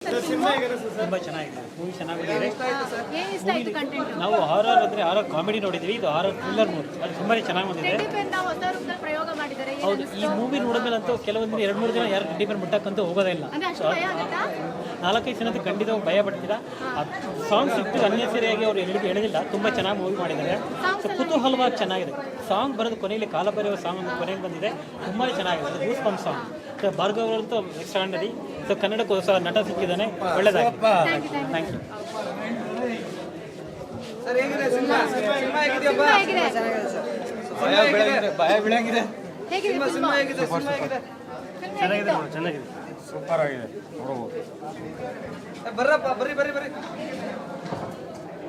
ತುಂಬ ಚೆನ್ನಾಗಿದೆ ಮೂವಿ ಚೆನ್ನಾಗಿದೆ. ಏನು ಇಷ್ಟ ಆಯ್ತು ಕಂಟೆಂಟ್? ನಾವು ಹಾರರ್ ಅಂದರೆ ಹಾರರ್ ಕಾಮಿಡಿ ನೋಡಿದ್ವಿ, ಇದು ಹಾರರ್ ಥ್ರಿಲ್ಲರ್ ಮೂವಿ. ಅದು ತುಂಬಾ ಚೆನ್ನಾಗಿ ಬಂದಿದೆ. ಹೊಸ ರೂಪದಲ್ಲಿ ಪ್ರಯೋಗ ಮಾಡಿದ್ದಾರೆ. ಹೌದು, ಈ ಮೂವಿ ನೋಡಿದ್ಮೇಲಂತೂ ಕೆಲವೊಂದು 2-3 ದಿನ ಯಾರು ಟಿಡಿ ಪೇರ್ ಮುಟ್ಟಕ್ಕಂತೂ ಹೋಗೋದೇ ಇಲ್ಲ. ಅಂದ್ರೆ ಅಷ್ಟು ಭಯ ಆಗುತ್ತಾ? 4-5 ದಿನದ ಖಂಡಿತ ಭಯ ಪಡ್ತೀರಾ. ಸಾಂಗ್ಸ್ ಇತ್ತು ಅನ್ನೆಸರಿಯಾಗಿ ಅವರು ಎಲ್ಲಿಗೆ ಹೇಳಿಲ್ಲ. ತುಂಬ ಚೆನ್ನಾಗಿ ಮೂವಿ ಮಾಡಿದ್ದಾರೆ. ಸೊ ಕುತೂಹಲವಾಗಿ ಚೆನ್ನಾಗಿದೆ. ಸಾಂಗ್ ಬರೋದು ಕೊನೆಯಲ್ಲಿ ಕಾಲ ಬರೆಯುವ ಸಾಂಗ್ ಒಂದು ಕೊನೆಗೆ ಬಂದಿದೆ, ತುಂಬಾ ಚೆನ್ನಾಗಿದೆ. ಅದು goosebump song. So Bhargav ಅವರಂತೂ ಎಕ್ಸ್ಟ್ರಾಂಡರಿ. ಸೊ ಕನ್ನಡಕ್ಕೆ ಹೊಸ ನಟ ಸಿಕ್ಕಿದ್ದಾನೆ, ಒಳ್ಳೆಯದಾಗಿದೆ. Thank you. ಚೆನ್ನಾಗಿದೆ, ಸೂಪರ್ ಆಗಿದೆ.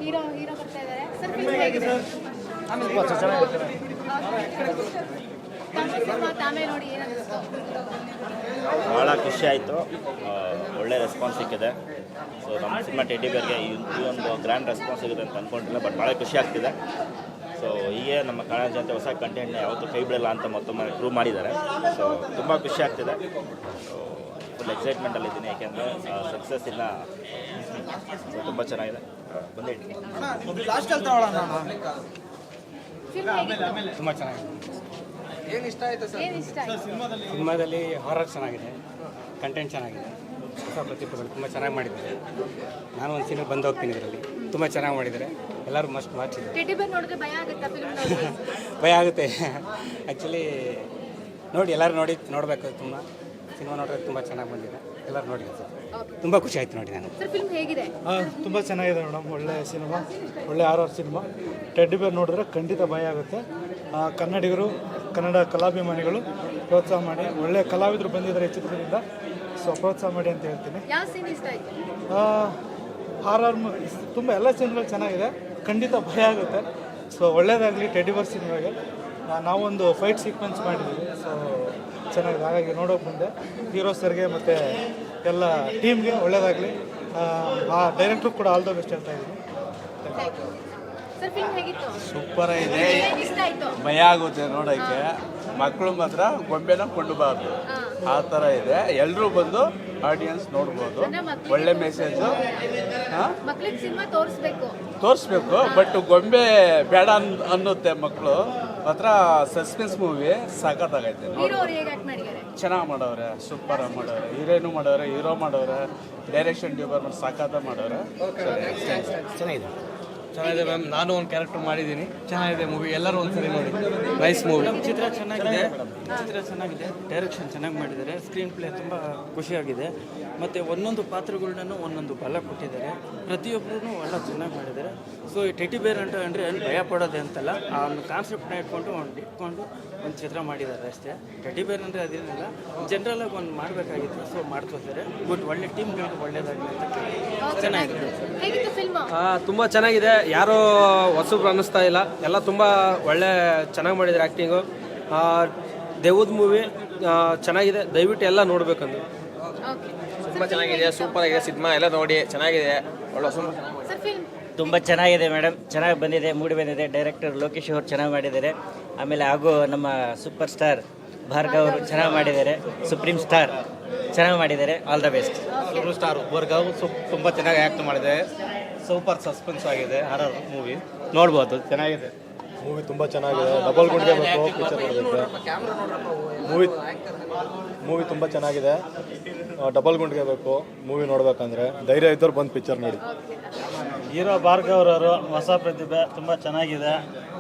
ಹೀರೋ ಬರ್ತಾ ಇದ್ದಾರೆ ಸರ್. ಫಿಲ್ಮ್ ಹೇಗಿದೆ? ತಾವೇ ನೋಡಿ ಏನನ್ನಿಸ್ತು? ಭಾಳ ಖುಷಿ ಆಯಿತು. ಒಳ್ಳೆ ರೆಸ್ಪಾನ್ಸ್ ಸಿಕ್ಕಿದೆ. ಸೊ ನಮ್ಮ ಸಿನಿಮಾ ಟೆಡ್ಡಿ ಬೇರ್ಗೆ ಈ ಒಂದು ಗ್ರ್ಯಾಂಡ್ ರೆಸ್ಪಾನ್ಸ್ ಸಿಗುತ್ತೆ ಅಂತ ಅಂದ್ಕೊಂಡಿಲ್ಲ, ಬಟ್ ಭಾಳ ಖುಷಿ ಆಗ್ತಿದೆ. ಸೊ ಹೀಗೆ ನಮ್ಮ ಕನ್ನಡ ಜನತೆ ಹೊಸ ಕಂಟೆಂಟ್ನ ಯಾವತ್ತೂ ಕೈ ಬಿಡಲ್ಲ ಅಂತ ಮತ್ತೊಮ್ಮೆ ಪ್ರೂವ್ ಮಾಡಿದ್ದಾರೆ. ಸೊ ತುಂಬ ಖುಷಿ ಆಗ್ತಿದೆ. ಸೊ ಫುಲ್ ಎಕ್ಸೈಟ್ಮೆಂಟಲ್ಲಿದ್ದೀನಿ, ಯಾಕೆಂದರೆ ಸಕ್ಸಸ್ ಇಲ್ಲ. ಸೊ ತುಂಬ ಚೆನ್ನಾಗಿದೆ. ಬಂದೇ ಫಿಲ್ಮ್ ಹೇಗಿತ್ತು? ತುಂಬ ಚೆನ್ನಾಗಿದೆ. ಏನು ಇಷ್ಟ ಆಯ್ತು? ಸಿನಿಮಾದಲ್ಲಿ ಹಾರರ್ ಚೆನ್ನಾಗಿದೆ, ಕಂಟೆಂಟ್ ಚೆನ್ನಾಗಿದೆ, ಹೊಸ ಪ್ರತಿಭೆಗಳು ತುಂಬ ಚೆನ್ನಾಗಿ ಮಾಡಿದ್ದಾರೆ. ನಾನು ಒಂದು ಸೀನಲ್ಲಿ ಬಂದು ಹೋಗ್ತೀನಿ. ಇದರಲ್ಲಿ ತುಂಬ ಚೆನ್ನಾಗಿ ಮಾಡಿದ್ದಾರೆ. ಎಲ್ಲರೂ ಮಸ್ಟ್ ವಾಚ್ ಇದೆ. ಟೆಡ್ಡಿ ಬೇರ್ ನೋಡಿದ್ರೆ ಭಯ ಆಗುತ್ತಾ ಫಿಲ್ಮ್ ನೋಡಿ? ಭಯ ಆಗುತ್ತೆ ಆ್ಯಕ್ಚುಲಿ. ನೋಡಿ, ಎಲ್ಲರೂ ನೋಡಬೇಕು. ತುಂಬ ಸಿನಿಮಾ ನೋಡಿದ್ರೆ ತುಂಬ ಚೆನ್ನಾಗಿ ಬಂದಿದೆ. ಎಲ್ಲರೂ ನೋಡಿ ಸರ್, ತುಂಬ ಖುಷಿ ಆಯಿತು ನೋಡಿ. ನಾನು ಸರ್ ಫಿಲ್ಮ್ ಹೇಗಿದೆ? ತುಂಬ ಚೆನ್ನಾಗಿದೆ ಮೇಡಮ್. ಒಳ್ಳೆ ಸಿನಿಮಾ, ಒಳ್ಳೆ ಹಾರರ್ ಸಿನಿಮಾ. ಟೆಡ್ಡಿ ಬೇರ್ ನೋಡಿದ್ರೆ ಖಂಡಿತ ಭಯ ಆಗುತ್ತೆ. ಕನ್ನಡಿಗರು, ಕನ್ನಡ ಕಲಾಭಿಮಾನಿಗಳು ಪ್ರೋತ್ಸಾಹ ಮಾಡಿ. ಒಳ್ಳೆ ಕಲಾವಿದರು ಬಂದಿದ್ದಾರೆ ಈ ಚಿತ್ರದಿಂದ. ಸೊ ಪ್ರೋತ್ಸಾಹ ಮಾಡಿ ಅಂತ ಹೇಳ್ತೀನಿ. ಯಾವ ಸೀನ್ ಇಷ್ಟ ಆಯಿತು? ಹಾರರ್ ತುಂಬ ಎಲ್ಲ ಸೀನ್ಗಳು ಚೆನ್ನಾಗಿದೆ, ಖಂಡಿತ ಭಯ ಆಗುತ್ತೆ. ಸೊ ಒಳ್ಳೆಯದಾಗಲಿ ಟೆಡ್ಡಿ ಬೇರ್ ಸಿನಿಮಾಗೆ. ನಾವೊಂದು ಫೈಟ್ ಸೀಕ್ವೆನ್ಸ್ ಮಾಡಿದ್ದೀವಿ. ಸೊ ಚೆನ್ನಾಗಿದೆ, ಹಾಗಾಗಿ ನೋಡೋಕೆ ಬಂದೆ. ಹೀರೋ ಸರ್ಗೆ ಮತ್ತು ಎಲ್ಲ ಟೀಮ್ಗೆ ಒಳ್ಳೆಯದಾಗಲಿ. ಆ ಡೈರೆಕ್ಟ್ರು ಕೂಡ ಆಲ್ ದ ಬೆಸ್ಟ್ ಹೇಳ್ತಾ ಇದ್ದೀನಿ. ಸರ್ ಫಿಲ್ಮ್ ಹೇಗಿತ್ತು? ಸೂಪರ್ ಆಗಿದೆ. ಏನು ಇಷ್ಟ ಆಯಿತು? ಭಯ ಆಗುತ್ತೆ ನೋಡೋಕ್ಕೆ. ಮಕ್ಕಳು ಮಾತ್ರ ಗೊಂಬೆನ ಕೊಂಡುಬಾರ್ದು, ಆ ಥರ ಇದೆ. ಎಲ್ಲರೂ ಬಂದು ಆಡಿಯನ್ಸ್ ನೋಡ್ಬೋದು. ಒಳ್ಳೆ ಮೆಸೇಜು. ಮಕ್ಕಳಿಗೆ ಸಿನಿಮಾ ತೋರಿಸ್ಬೇಕು, ಬಟ್ ಗೊಂಬೆ ಬೇಡ ಅನ್ನುತ್ತೆ ಮಕ್ಕಳು. ಮಾತ್ರ ಸಸ್ಪೆನ್ಸ್ ಮೂವಿ ಸಖತ್ತಾಗೈತೆ. ಚೆನ್ನಾಗಿ ಮಾಡವ್ರೆ, ಸೂಪರ್ ಆಗಿ ಮಾಡವ್ರೆ. ಹೀರೋಯಿನು ಮಾಡವ್ರೆ, ಹೀರೋ ಮಾಡವ್ರೆ, ಡೈರೆಕ್ಷನ್ ಡಿಪಾರ್ಟ್ಮೆಂಟ್ ಸಖತ್ತಾಗಿ ಮಾಡವ್ರೆ. ಚೆನ್ನಾಗಿದೆ ಮ್ಯಾಮ್. ನಾನು ಒಂದು ಕ್ಯಾರೆಕ್ಟರ್ ಮಾಡಿದ್ದೀನಿ. ಚೆನ್ನಾಗಿದೆ ಮೂವಿ, ಎಲ್ಲರೂ ಒಂದ್ಸರಿ ನೋಡಿ. Nice movie. ಚಿತ್ರ ಚೆನ್ನಾಗಿದೆ, ಡೈರೆಕ್ಷನ್ ಚೆನ್ನಾಗಿ ಮಾಡಿದ್ದಾರೆ. ಸ್ಕ್ರೀನ್ ಪ್ಲೇ ತುಂಬ ಖುಷಿಯಾಗಿದೆ. ಮತ್ತು ಒಂದೊಂದು ಪಾತ್ರಗಳನ್ನೂ ಒಂದೊಂದು ಬಲ ಕೊಟ್ಟಿದ್ದಾರೆ. ಪ್ರತಿಯೊಬ್ಬರೂ ಒಳ್ಳೆ ಚೆನ್ನಾಗಿ ಮಾಡಿದ್ದಾರೆ. ಸೊ ಈ ಟೆಡ್ಡಿ ಬೇರ್ ಅಂತ ಅಂದರೆ ಅಲ್ಲಿ ಭಯ ಪಡೋದೆ ಅಂತಲ್ಲ, ಆ ಒಂದು ಕಾನ್ಸೆಪ್ಟ್ನ ಇಟ್ಕೊಂಡು ಒಂದು ಚಿತ್ರ ಮಾಡಿದ್ದಾರೆ ಅಷ್ಟೇ. ಟೆಡ್ಡಿ ಬೇರ್ ಅಂದರೆ ಅದೇನಿಲ್ಲ, ಜನರಲಾಗಿ ಒಂದು ಮಾಡಬೇಕಾಗಿತ್ತು. ಸೊ ಮಾಡ್ತಿದ್ದಾರೆ. ಗುಡ್, ಒಳ್ಳೆ ಟೀಮ್ಗಳಿಗೆ ಒಳ್ಳೆಯದಾಗಲಿ ಅಂತ ಚೆನ್ನಾಗಿದೆ. ತುಂಬ ಚೆನ್ನಾಗಿದೆ. ಯಾರೂ ಹೊಸಬ್ರು ಅನ್ನಿಸ್ತಾ ಇಲ್ಲ. ಎಲ್ಲ ತುಂಬ ಒಳ್ಳೆ ಚೆನ್ನಾಗಿ ಮಾಡಿದ್ದಾರೆ. ಆ್ಯಕ್ಟಿಂಗು, ದೇವದ ಮೂವಿ ಚೆನ್ನಾಗಿದೆ. ದಯವಿಟ್ಟು ಎಲ್ಲ ನೋಡಬೇಕಂದು. ತುಂಬ ಚೆನ್ನಾಗಿದೆ, ಸೂಪರ್ ಆಗಿದೆ ಸಿನಿಮಾ. ಎಲ್ಲ ನೋಡಿ ಚೆನ್ನಾಗಿದೆ. ಒಳ್ಳೆ ತುಂಬ ಚೆನ್ನಾಗಿದೆ ಮೇಡಮ್. ಚೆನ್ನಾಗಿ ಬಂದಿದೆ, ಮೂಡಿ ಬಂದಿದೆ. ಡೈರೆಕ್ಟರ್ ಲೋಕೇಶ್ ಅವರು ಚೆನ್ನಾಗಿ ಮಾಡಿದ್ದಾರೆ. ಆಮೇಲೆ ಹಾಗೂ ನಮ್ಮ ಸೂಪರ್ ಸ್ಟಾರ್ ಭಾರ್ಗವ್ ಅವರು ಚೆನ್ನಾಗಿ ಮಾಡಿದ್ದಾರೆ. ಸುಪ್ರೀಂ ಸ್ಟಾರ್ ಚೆನ್ನಾಗಿ ಮಾಡಿದ್ದಾರೆ. All the best. Super star Bhargav ತುಂಬ ಚೆನ್ನಾಗಿ ಆ್ಯಕ್ಟ್ ಮಾಡಿದೆ. ಸೂಪರ್ ಸಸ್ಪೆನ್ಸ್ ಆಗಿದೆ. ಹಾರರ್ ಮೂವಿ ನೋಡ್ಬೋದು, ಚೆನ್ನಾಗಿದೆ. ಮೂವಿ ತುಂಬ ಚೆನ್ನಾಗಿದೆ. ಡಬಲ್ ಗುಂಡ್ಗೆ ಬೇಕು ಪಿಕ್ಚರ್ ನೋಡೋದಕ್ಕೆ. ಮೂವಿ ತುಂಬ ಚೆನ್ನಾಗಿದೆ. ಡಬಲ್ ಗುಂಡ್ಗೆ ಬೇಕು ಮೂವಿ ನೋಡ್ಬೇಕಂದ್ರೆ. ಧೈರ್ಯ ಇದ್ದವ್ರು ಬಂದು ಪಿಕ್ಚರ್ ನೋಡಿ. ಹೀರೋ ಭಾರ್ಗವ್ರವರು ಹೊಸ ಪ್ರತಿಭೆ, ತುಂಬ ಚೆನ್ನಾಗಿದೆ.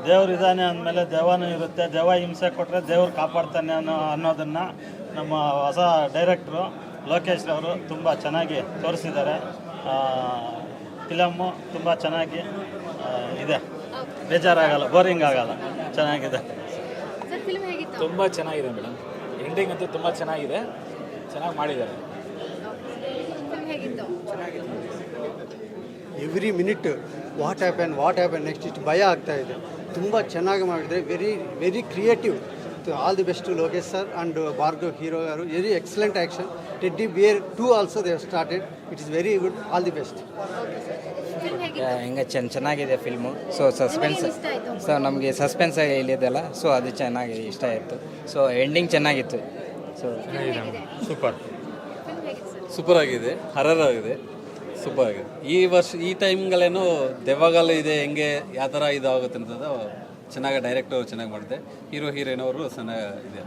ದೇವ್ರು ಇದ್ದಾನೆ ಅಂದಮೇಲೆ ದೆವ್ವನೂ ಇರುತ್ತೆ. ದೆವ್ವ ಹಿಂಸೆ ಕೊಟ್ಟರೆ ದೇವ್ರು ಕಾಪಾಡ್ತಾನೆ ಅನ್ನೋದನ್ನು ನಮ್ಮ ಹೊಸ ಡೈರೆಕ್ಟ್ರು ಲೋಕೇಶ್ ಅವರು ತುಂಬ ಚೆನ್ನಾಗಿ ತೋರಿಸಿದ್ದಾರೆ. ಫಿಲಮ್ಮು ತುಂಬ ಚೆನ್ನಾಗಿ ಇದೆ, ಬೇಜಾರಾಗಲ್ಲ, ಬೋರಿಂಗ್ ಆಗಲ್ಲ, ಚೆನ್ನಾಗಿದೆ. ತುಂಬ ಚೆನ್ನಾಗಿದೆ ಮೇಡಮ್. ಎಂಡಿಂಗ್ ಅಂತೂ ತುಂಬ ಚೆನ್ನಾಗಿದೆ, ಚೆನ್ನಾಗಿ ಮಾಡಿದ್ದಾರೆ. Every minute what happen next ಇಷ್ಟು ಭಯ ಆಗ್ತಾ ಇದೆ. ತುಂಬ ಚೆನ್ನಾಗಿ ಮಾಡಿದರೆ. Very creative. All the best to Lokesh sir and Bhargav hero ಅವರು. Very excellent action. Teddy bear 2 also they have started. It is very good. All the best. ಹಿಂಗೆ ಚೆನ್ನಾಗಿದೆ ಫಿಲ್ಮು. ಸೊ ಸಸ್ಪೆನ್ಸ್, ಸೊ ನಮಗೆ ಸಸ್ಪೆನ್ಸ್ ಇಲ್ಲಿದೆಲ್ಲ. ಸೊ ಅದು ಚೆನ್ನಾಗಿದೆ, ಇಷ್ಟ ಆಯಿತು. So ending ಚೆನ್ನಾಗಿತ್ತು. So super. ಸೂಪರ್ ಆಗಿದೆ, ಹರರ್ ಆಗಿದೆ, ಸೂಪರ್ ಆಗಿದೆ. ಈ ಟೈಮ್ಗಳೇನೋ ದೆವ್ವಗಳು ಇದೆ, ಹೆಂಗೆ ಯಾವ ಥರ ಇದು ಆಗುತ್ತೆ ಅಂತದ್ದು ಚೆನ್ನಾಗಿ ಡೈರೆಕ್ಟರ್ ಚೆನ್ನಾಗಿ ಮಾಡಿದೆ. ಹೀರೋ ಹೀರೋಯಿನ್ ಅವರು ಚೆನ್ನಾಗಿದೆ.